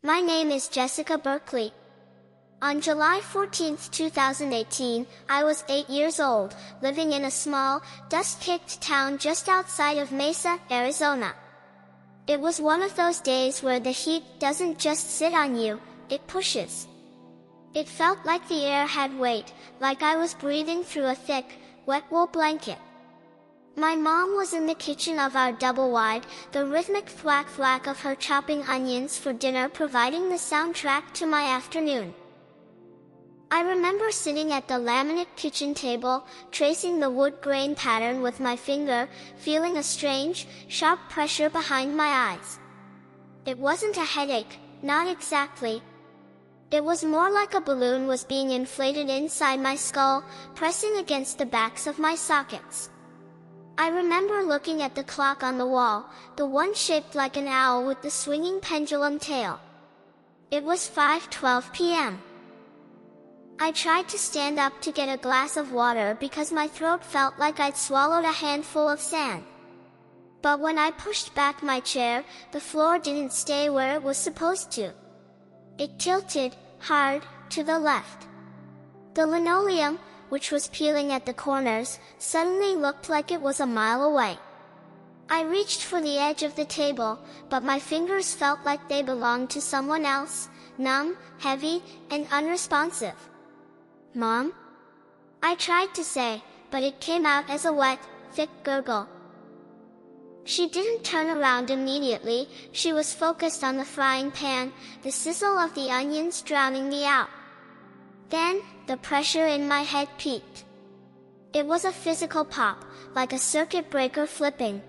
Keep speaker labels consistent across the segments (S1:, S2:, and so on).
S1: My name is Jessica Berkley. On July 14, 2018, I was 8 years old, living in a small, dust-kicked town just outside of Mesa, Arizona. It was one of those days where the heat doesn't just sit on you, it pushes. It felt like the air had weight, like I was breathing through a thick, wet wool blanket. My mom was in the kitchen of our double-wide, the rhythmic thwack-thwack of her chopping onions for dinner providing the soundtrack to my afternoon. I remember sitting at the laminate kitchen table, tracing the wood grain pattern with my finger, feeling a strange, sharp pressure behind my eyes. It wasn't a headache, not exactly. It was more like a balloon was being inflated inside my skull, pressing against the backs of my sockets. I remember looking at the clock on the wall, the one shaped like an owl with the swinging pendulum tail. It was 5:12 p.m. I tried to stand up to get a glass of water because my throat felt like I'd swallowed a handful of sand. But when I pushed back my chair, the floor didn't stay where it was supposed to. It tilted, hard, to the left. The linoleum, which was peeling at the corners, suddenly looked like it was a mile away. I reached for the edge of the table, but my fingers felt like they belonged to someone else, numb, heavy, and unresponsive. "Mom?" I tried to say, but it came out as a wet, thick gurgle. She didn't turn around immediately, she was focused on the frying pan, the sizzle of the onions drowning me out. Then, the pressure in my head peaked. It was a physical pop, like a circuit breaker flipping.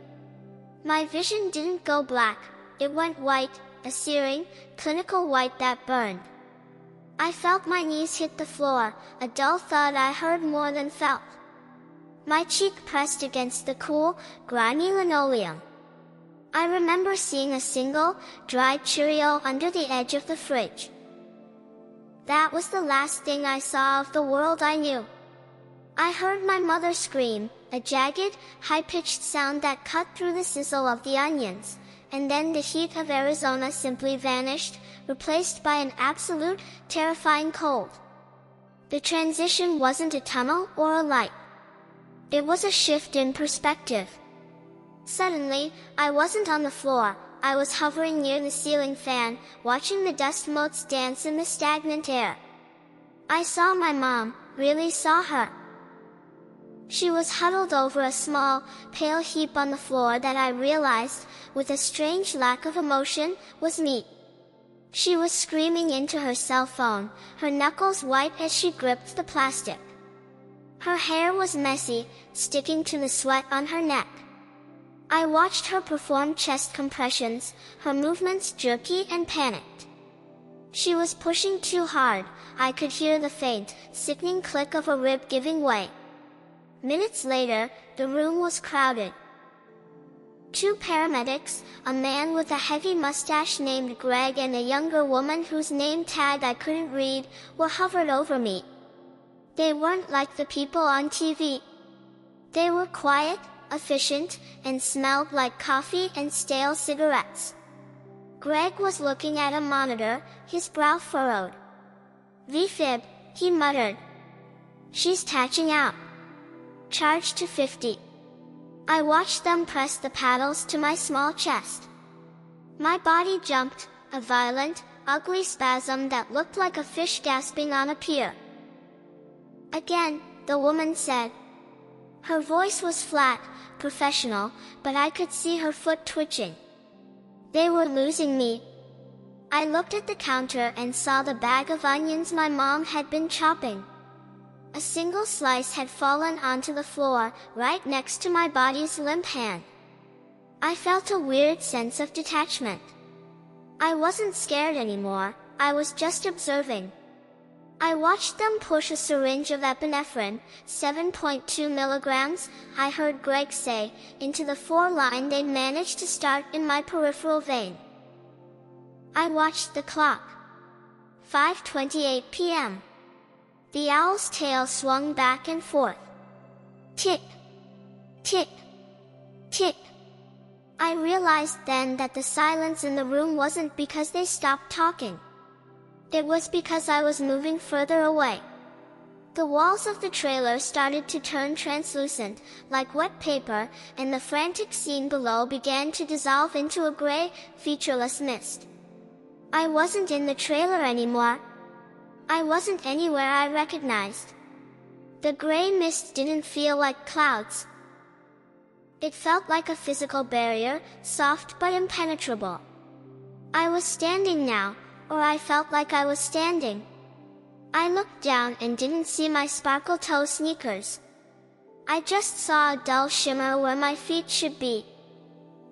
S1: My vision didn't go black, it went white, a searing, clinical white that burned. I felt my knees hit the floor, a dull thud I heard more than felt. My cheek pressed against the cool, grimy linoleum. I remember seeing a single, dried Cheerio under the edge of the fridge. That was the last thing I saw of the world I knew. I heard my mother scream, a jagged, high-pitched sound that cut through the sizzle of the onions, and then the heat of Arizona simply vanished, replaced by an absolute, terrifying cold. The transition wasn't a tunnel or a light. It was a shift in perspective. Suddenly, I wasn't on the floor, I was hovering near the ceiling fan, watching the dust motes dance in the stagnant air. I saw my mom, really saw her. She was huddled over a small, pale heap on the floor that I realized, with a strange lack of emotion, was meat. She was screaming into her cell phone, her knuckles white as she gripped the plastic. Her hair was messy, sticking to the sweat on her neck. I watched her perform chest compressions, her movements jerky and panicked. She was pushing too hard, I could hear the faint, sickening click of a rib giving way. Minutes later, the room was crowded. 2 paramedics, a man with a heavy mustache named Greg and a younger woman whose name tag I couldn't read, were hovered over me. They weren't like the people on TV. They were quiet, efficient, and smelled like coffee and stale cigarettes. Greg was looking at a monitor, his brow furrowed. "VFib," he muttered. "She's tatching out. Charge to 50. I watched them press the paddles to my small chest. My body jumped, a violent, ugly spasm that looked like a fish gasping on a pier. "Again," the woman said. Her voice was flat, professional, but I could see her foot twitching. They were losing me. I looked at the counter and saw the bag of onions my mom had been chopping. A single slice had fallen onto the floor, right next to my body's limp hand. I felt a weird sense of detachment. I wasn't scared anymore, I was just observing. I watched them push a syringe of epinephrine, 7.2 milligrams, I heard Greg say, into the 4-line they'd managed to start in my peripheral vein. I watched the clock. 5:28 p.m. The owl's tail swung back and forth. Tick, tick, tick. I realized then that the silence in the room wasn't because they stopped talking. It was because I was moving further away. The walls of the trailer started to turn translucent, like wet paper, and the frantic scene below began to dissolve into a gray, featureless mist. I wasn't in the trailer anymore. I wasn't anywhere I recognized. The gray mist didn't feel like clouds. It felt like a physical barrier, soft but impenetrable. I was standing now, or I felt like I was standing. I looked down and didn't see my sparkle-toe sneakers. I just saw a dull shimmer where my feet should be.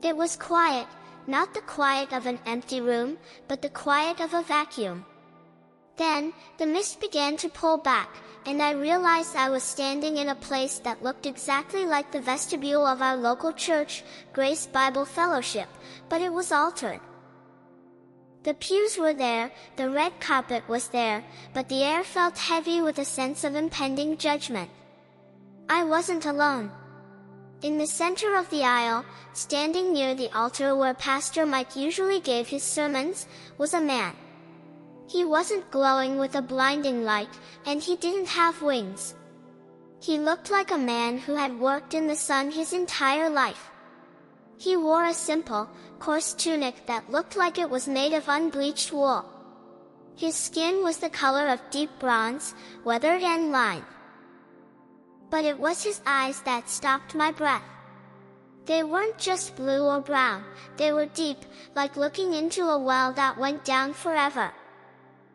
S1: It was quiet, not the quiet of an empty room, but the quiet of a vacuum. Then, the mist began to pull back, and I realized I was standing in a place that looked exactly like the vestibule of our local church, Grace Bible Fellowship, but it was altered. The pews were there, the red carpet was there, but the air felt heavy with a sense of impending judgment. I wasn't alone. In the center of the aisle, standing near the altar where Pastor Mike usually gave his sermons, was a man. He wasn't glowing with a blinding light, and he didn't have wings. He looked like a man who had worked in the sun his entire life. He wore a simple, coarse tunic that looked like it was made of unbleached wool. His skin was the color of deep bronze, weathered and lined. But it was his eyes that stopped my breath. They weren't just blue or brown, they were deep, like looking into a well that went down forever.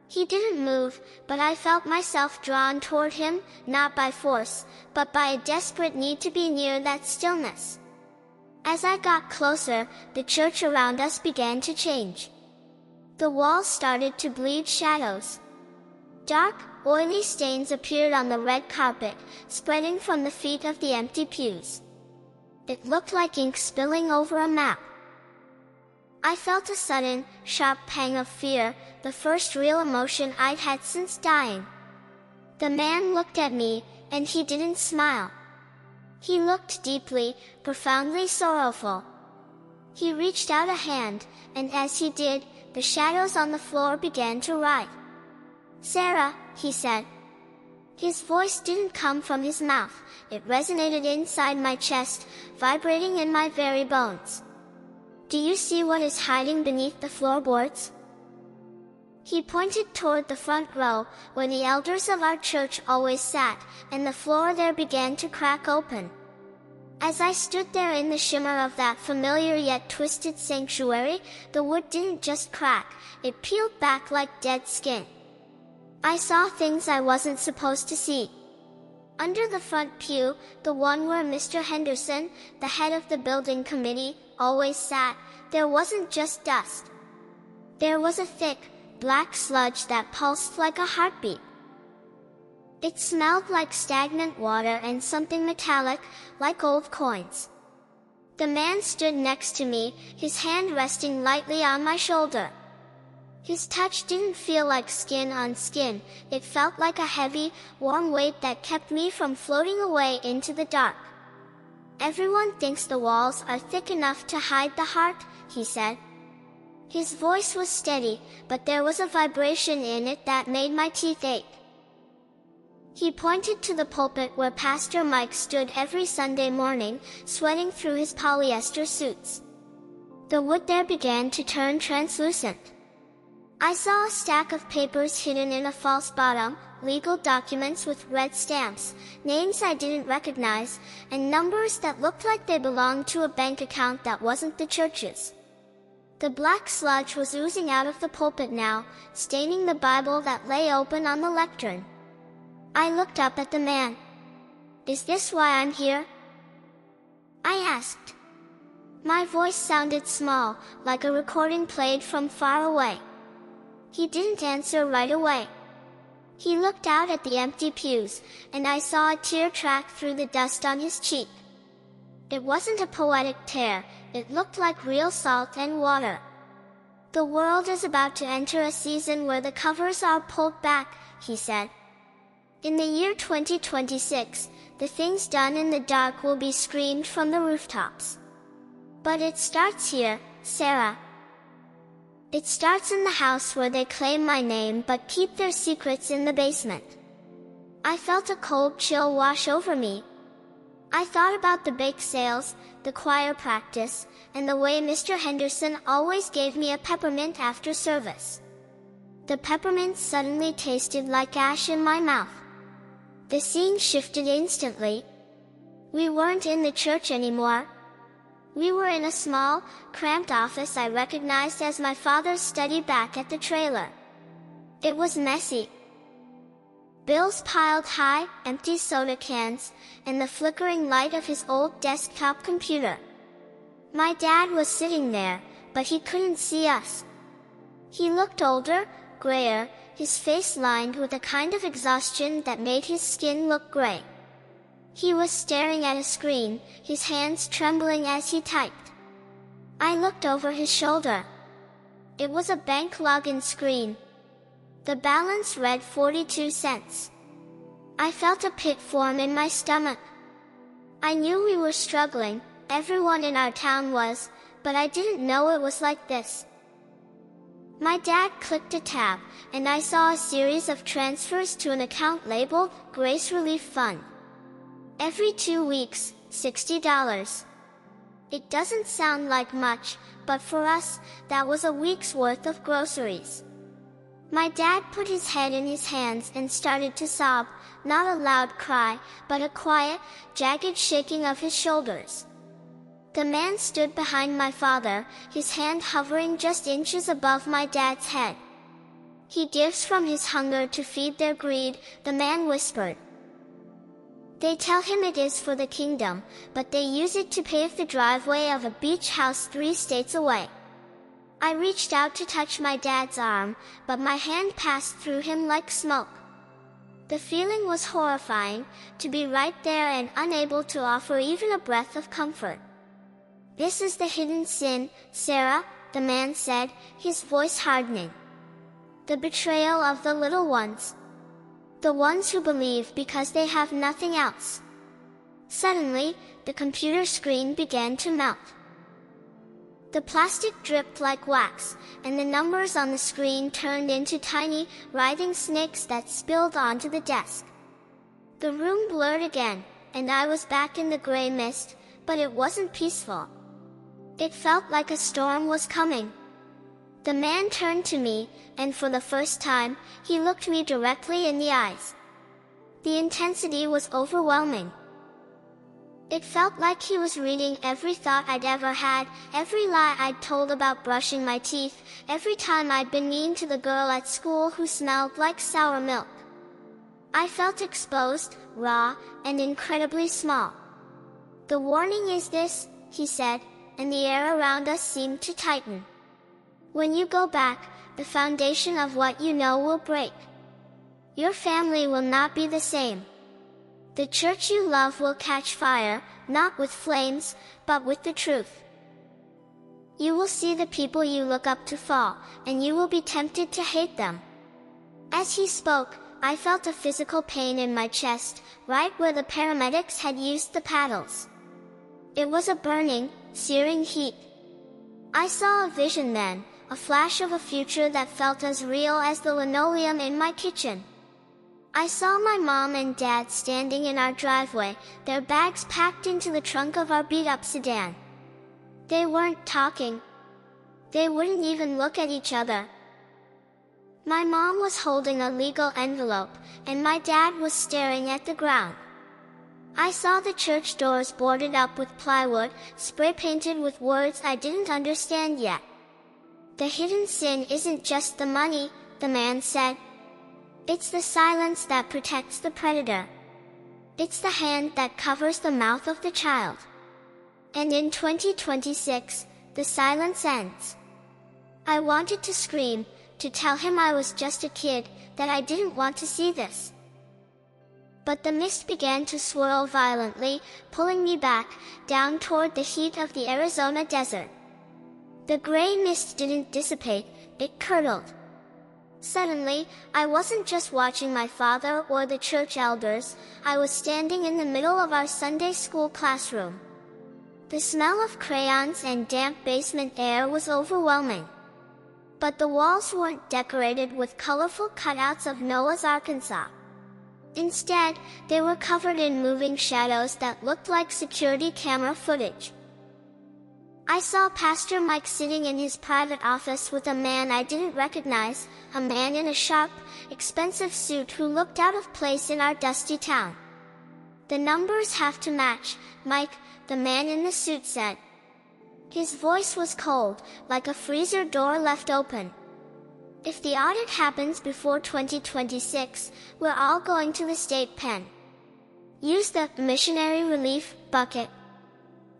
S1: He didn't move, but I felt myself drawn toward him, not by force, but by a desperate need to be near that stillness. As I got closer, the church around us began to change. The walls started to bleed shadows. Dark, oily stains appeared on the red carpet, spreading from the feet of the empty pews. It looked like ink spilling over a map. I felt a sudden, sharp pang of fear, the first real emotion I'd had since dying. The man looked at me, and he didn't smile. He looked deeply, profoundly sorrowful. He reached out a hand, and as he did, the shadows on the floor began to write. "Sarah," he said. His voice didn't come from his mouth, it resonated inside my chest, vibrating in my very bones. "Do you see what is hiding beneath the floorboards?" He pointed toward the front row, where the elders of our church always sat, and the floor there began to crack open. As I stood there in the shimmer of that familiar yet twisted sanctuary, the wood didn't just crack, it peeled back like dead skin. I saw things I wasn't supposed to see. Under the front pew, the one where Mr. Henderson, the head of the building committee, always sat, there wasn't just dust. There was a thick, black sludge that pulsed like a heartbeat. It smelled like stagnant water and something metallic, like old coins. The man stood next to me, his hand resting lightly on my shoulder. His touch didn't feel like skin on skin, it felt like a heavy, warm weight that kept me from floating away into the dark. "Everyone thinks the walls are thick enough to hide the heart," he said. His voice was steady, but there was a vibration in it that made my teeth ache. He pointed to the pulpit where Pastor Mike stood every Sunday morning, sweating through his polyester suits. The wood there began to turn translucent. I saw a stack of papers hidden in a false bottom, legal documents with red stamps, names I didn't recognize, and numbers that looked like they belonged to a bank account that wasn't the church's. The black sludge was oozing out of the pulpit now, staining the Bible that lay open on the lectern. I looked up at the man. "Is this why I'm here?" I asked. My voice sounded small, like a recording played from far away. He didn't answer right away. He looked out at the empty pews, and I saw a tear track through the dust on his cheek. It wasn't a poetic tear, it looked like real salt and water. "The world is about to enter a season where the covers are pulled back," he said. "In the year 2026, the things done in the dark will be screamed from the rooftops. But it starts here, Sarah. It starts in the house where they claim my name but keep their secrets in the basement. I felt a cold chill wash over me. I thought about the bake sales, the choir practice, and the way Mr. Henderson always gave me a peppermint after service. The peppermint suddenly tasted like ash in my mouth. The scene shifted instantly. We weren't in the church anymore. We were in a small, cramped office I recognized as my father's study back at the trailer. It was messy. Bills piled high, empty soda cans, and the flickering light of his old desktop computer. My dad was sitting there, but he couldn't see us. He looked older, grayer, his face lined with a kind of exhaustion that made his skin look gray. He was staring at a screen, his hands trembling as he typed. I looked over his shoulder. It was a bank login screen. The balance read 42 cents. I felt a pit form in my stomach. I knew we were struggling, everyone in our town was, but I didn't know it was like this. My dad clicked a tab, and I saw a series of transfers to an account labeled Grace Relief Fund. Every 2 weeks, $60. It doesn't sound like much, but for us, that was a week's worth of groceries. My dad put his head in his hands and started to sob, not a loud cry, but a quiet, jagged shaking of his shoulders. The man stood behind my father, his hand hovering just inches above my dad's head. He gives from his hunger to feed their greed, the man whispered. They tell him it is for the kingdom, but they use it to pave the driveway of a beach house 3 states away. I reached out to touch my dad's arm, but my hand passed through him like smoke. The feeling was horrifying, to be right there and unable to offer even a breath of comfort. This is the hidden sin, Sarah, the man said, his voice hardening. The betrayal of the little ones. The ones who believe because they have nothing else. Suddenly, the computer screen began to melt. The plastic dripped like wax, and the numbers on the screen turned into tiny, writhing snakes that spilled onto the desk. The room blurred again, and I was back in the gray mist, but it wasn't peaceful. It felt like a storm was coming. The man turned to me, and for the first time, he looked me directly in the eyes. The intensity was overwhelming. It felt like he was reading every thought I'd ever had, every lie I'd told about brushing my teeth, every time I'd been mean to the girl at school who smelled like sour milk. I felt exposed, raw, and incredibly small. The warning is this, he said, and the air around us seemed to tighten. When you go back, the foundation of what you know will break. Your family will not be the same. The church you love will catch fire, not with flames, but with the truth. You will see the people you look up to fall, and you will be tempted to hate them. As he spoke, I felt a physical pain in my chest, right where the paramedics had used the paddles. It was a burning, searing heat. I saw a vision then, a flash of a future that felt as real as the linoleum in my kitchen. I saw my mom and dad standing in our driveway, their bags packed into the trunk of our beat-up sedan. They weren't talking. They wouldn't even look at each other. My mom was holding a legal envelope, and my dad was staring at the ground. I saw the church doors boarded up with plywood, spray-painted with words I didn't understand yet. The hidden sin isn't just the money, the man said. It's the silence that protects the predator. It's the hand that covers the mouth of the child. And in 2026, the silence ends. I wanted to scream, to tell him I was just a kid, that I didn't want to see this. But the mist began to swirl violently, pulling me back, down toward the heat of the Arizona desert. The gray mist didn't dissipate, it curdled. Suddenly, I wasn't just watching my father or the church elders, I was standing in the middle of our Sunday school classroom. The smell of crayons and damp basement air was overwhelming. But the walls weren't decorated with colorful cutouts of Noah's Arkansas. Instead, they were covered in moving shadows that looked like security camera footage. I saw Pastor Mike sitting in his private office with a man I didn't recognize, a man in a sharp, expensive suit who looked out of place in our dusty town. "The numbers have to match, Mike," the man in the suit said. His voice was cold, like a freezer door left open. "If the audit happens before 2026, we're all going to the state pen. Use the missionary relief bucket.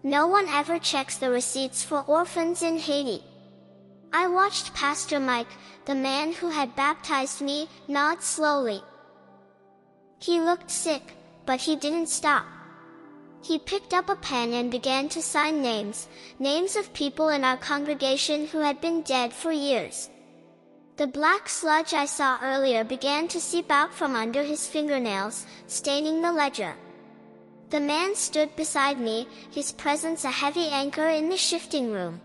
S1: No one ever checks the receipts for orphans in Haiti." I watched Pastor Mike, the man who had baptized me, nod slowly. He looked sick, but he didn't stop. He picked up a pen and began to sign names of people in our congregation who had been dead for years. The black sludge I saw earlier began to seep out from under his fingernails, staining the ledger. The man stood beside me, his presence a heavy anchor in the shifting room.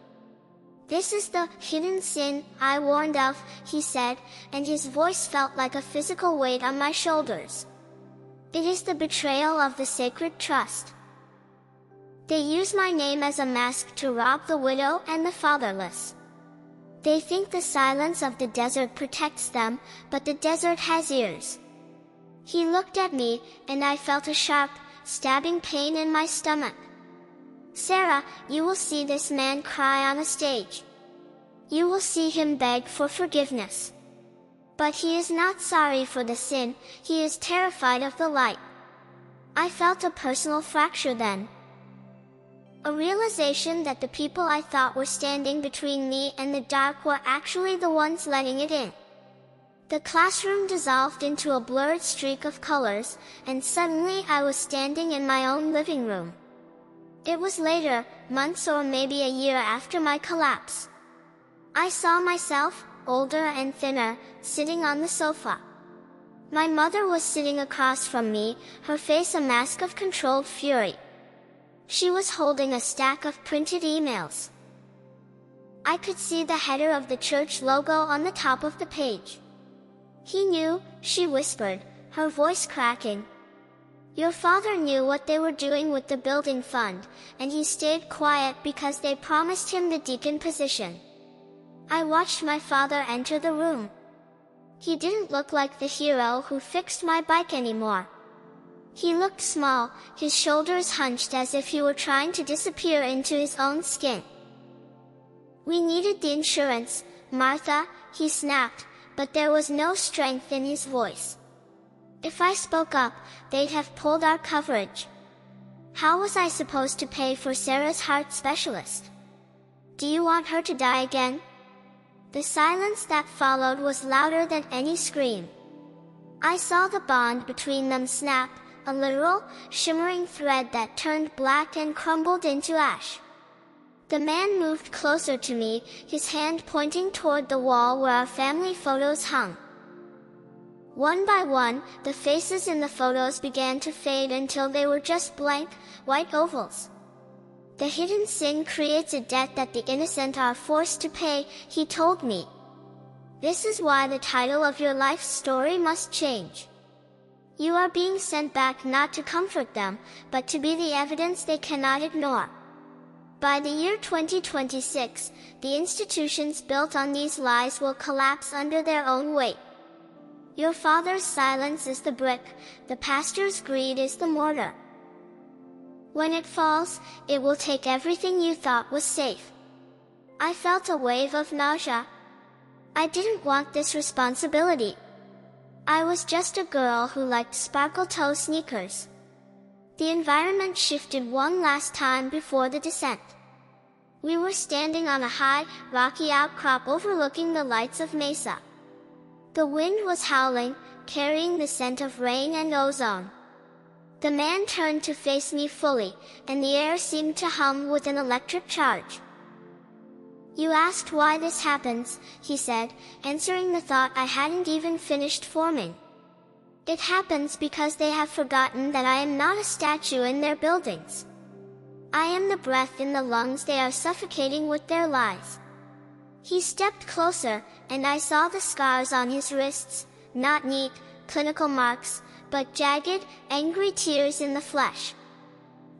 S1: "This is the hidden sin I warned of," he said, and his voice felt like a physical weight on my shoulders. "It is the betrayal of the sacred trust. They use my name as a mask to rob the widow and the fatherless. They think the silence of the desert protects them, but the desert has ears." He looked at me, and I felt a sharp, stabbing pain in my stomach. "Sarah, you will see this man cry on a stage. You will see him beg for forgiveness. But he is not sorry for the sin, he is terrified of the light." I felt a personal fracture then. A realization that the people I thought were standing between me and the dark were actually the ones letting it in. The classroom dissolved into a blurred streak of colors, and suddenly I was standing in my own living room. It was later, months or maybe a year after my collapse. I saw myself, older and thinner, sitting on the sofa. My mother was sitting across from me, her face a mask of controlled fury. She was holding a stack of printed emails. I could see the header of the church logo on the top of the page. "He knew," she whispered, her voice cracking. "Your father knew what they were doing with the building fund, and he stayed quiet because they promised him the deacon position." I watched my father enter the room. He didn't look like the hero who fixed my bike anymore. He looked small, his shoulders hunched as if he were trying to disappear into his own skin. "We needed the insurance, Martha," he snapped, but there was no strength in his voice. "If I spoke up, they'd have pulled our coverage. How was I supposed to pay for Sarah's heart specialist? Do you want her to die again?" The silence that followed was louder than any scream. I saw the bond between them snap, a literal, shimmering thread that turned black and crumbled into ash. The man moved closer to me, his hand pointing toward the wall where our family photos hung. One by one, the faces in the photos began to fade until they were just blank, white ovals. "The hidden sin creates a debt that the innocent are forced to pay," he told me. "This is why the title of your life story must change. You are being sent back not to comfort them, but to be the evidence they cannot ignore." By the year 2026, the institutions built on these lies will collapse under their own weight. Your father's silence is the brick, the pastor's greed is the mortar. When it falls, it will take everything you thought was safe. I felt a wave of nausea. I didn't want this responsibility. I was just a girl who liked sparkle toe sneakers. The environment shifted one last time before the descent. We were standing on a high, rocky outcrop overlooking the lights of Mesa. The wind was howling, carrying the scent of rain and ozone. The man turned to face me fully, and the air seemed to hum with an electric charge. "You asked why this happens," he said, answering the thought I hadn't even finished forming. "It happens because they have forgotten that I am not a statue in their buildings. I am the breath in the lungs they are suffocating with their lies. He stepped closer, and I saw the scars on his wrists, not neat, clinical marks, but jagged, angry tears in the flesh.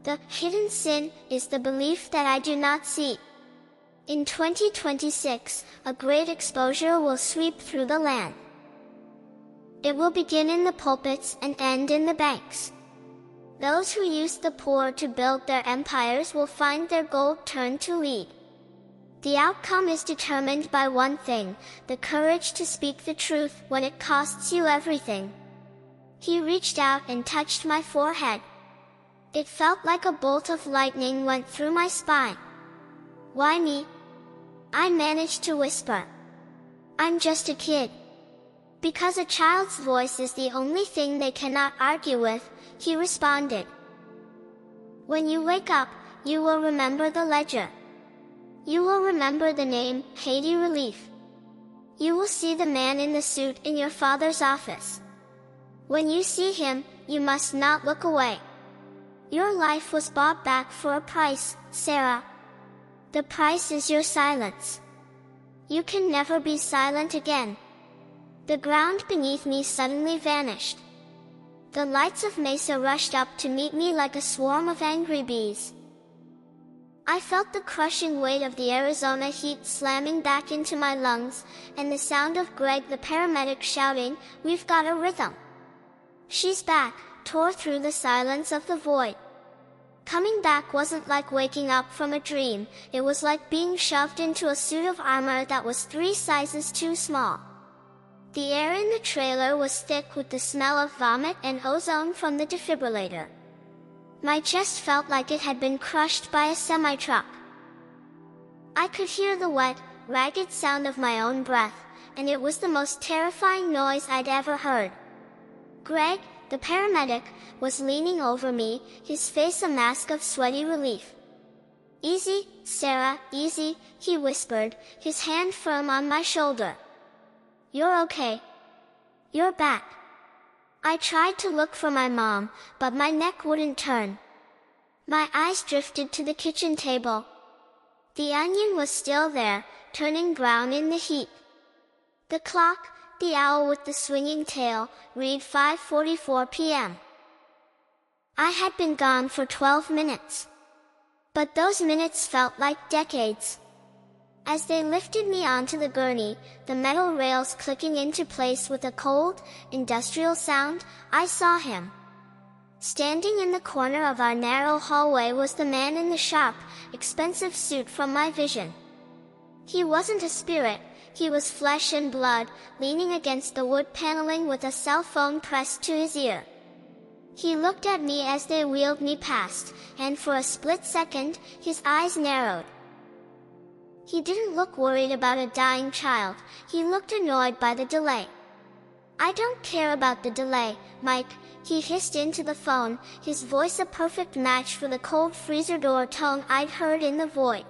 S1: The hidden sin is the belief that I do not see. In 2026, a great exposure will sweep through the land. It will begin in the pulpits and end in the banks. Those who use the poor to build their empires will find their gold turned to lead. The outcome is determined by one thing, the courage to speak the truth when it costs you everything. He reached out and touched my forehead. It felt like a bolt of lightning went through my spine. Why me? I managed to whisper. I'm just a kid. Because a child's voice is the only thing they cannot argue with, he responded. When you wake up, you will remember the ledger. You will remember the name, Haiti Relief. You will see the man in the suit in your father's office. When you see him, you must not look away. Your life was bought back for a price, Sarah. The price is your silence. You can never be silent again. The ground beneath me suddenly vanished. The lights of Mesa rushed up to meet me like a swarm of angry bees. I felt the crushing weight of the Arizona heat slamming back into my lungs, and the sound of Greg the paramedic shouting, "We've got a rhythm." "She's back," tore through the silence of the void. Coming back wasn't like waking up from a dream, it was like being shoved into a suit of armor that was 3 sizes too small. The air in the trailer was thick with the smell of vomit and ozone from the defibrillator. My chest felt like it had been crushed by a semi-truck. I could hear the wet, ragged sound of my own breath, and it was the most terrifying noise I'd ever heard. Greg, the paramedic, was leaning over me, his face a mask of sweaty relief. "Easy, Sarah, easy," he whispered, his hand firm on my shoulder. "You're okay. You're back." I tried to look for my mom, but my neck wouldn't turn. My eyes drifted to the kitchen table. The onion was still there, turning brown in the heat. The clock, the owl with the swinging tail, read 5:44 p.m. I had been gone for 12 minutes. But those minutes felt like decades. As they lifted me onto the gurney, the metal rails clicking into place with a cold, industrial sound, I saw him. Standing in the corner of our narrow hallway was the man in the sharp, expensive suit from my vision. He wasn't a spirit, he was flesh and blood, leaning against the wood paneling with a cell phone pressed to his ear. He looked at me as they wheeled me past, and for a split second, his eyes narrowed. He didn't look worried about a dying child, he looked annoyed by the delay. "I don't care about the delay, Mike," he hissed into the phone, his voice a perfect match for the cold freezer door tone I'd heard in the void.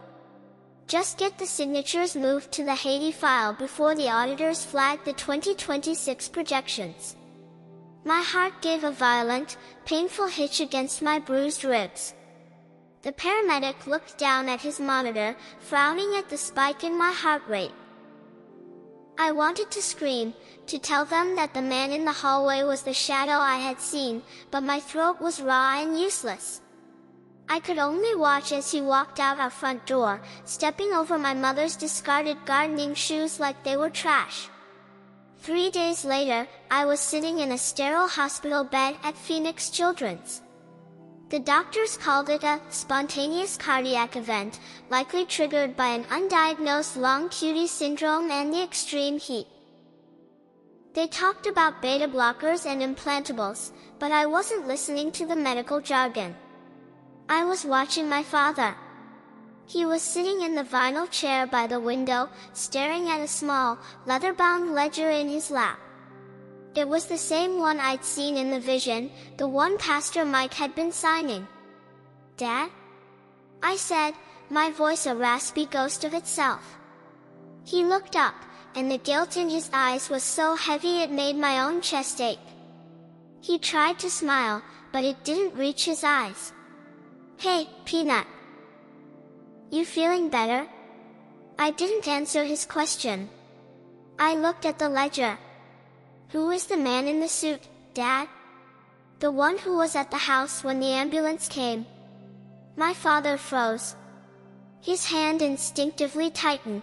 S1: "Just get the signatures moved to the Haiti file before the auditors flag the 2026 projections." My heart gave a violent, painful hitch against my bruised ribs. The paramedic looked down at his monitor, frowning at the spike in my heart rate. I wanted to scream, to tell them that the man in the hallway was the shadow I had seen, but my throat was raw and useless. I could only watch as he walked out our front door, stepping over my mother's discarded gardening shoes like they were trash. 3 days later, I was sitting in a sterile hospital bed at Phoenix Children's. The doctors called it a spontaneous cardiac event, likely triggered by an undiagnosed long QT syndrome and the extreme heat. They talked about beta blockers and implantables, but I wasn't listening to the medical jargon. I was watching my father. He was sitting in the vinyl chair by the window, staring at a small, leather-bound ledger in his lap. It was the same one I'd seen in the vision, the one Pastor Mike had been signing. "Dad?" I said, my voice a raspy ghost of itself. He looked up, and the guilt in his eyes was so heavy it made my own chest ache. He tried to smile, but it didn't reach his eyes. Hey, Peanut. You feeling better? I didn't answer his question. I looked at the ledger. Who is the man in the suit, Dad? The one who was at the house when the ambulance came. My father froze. His hand instinctively tightened.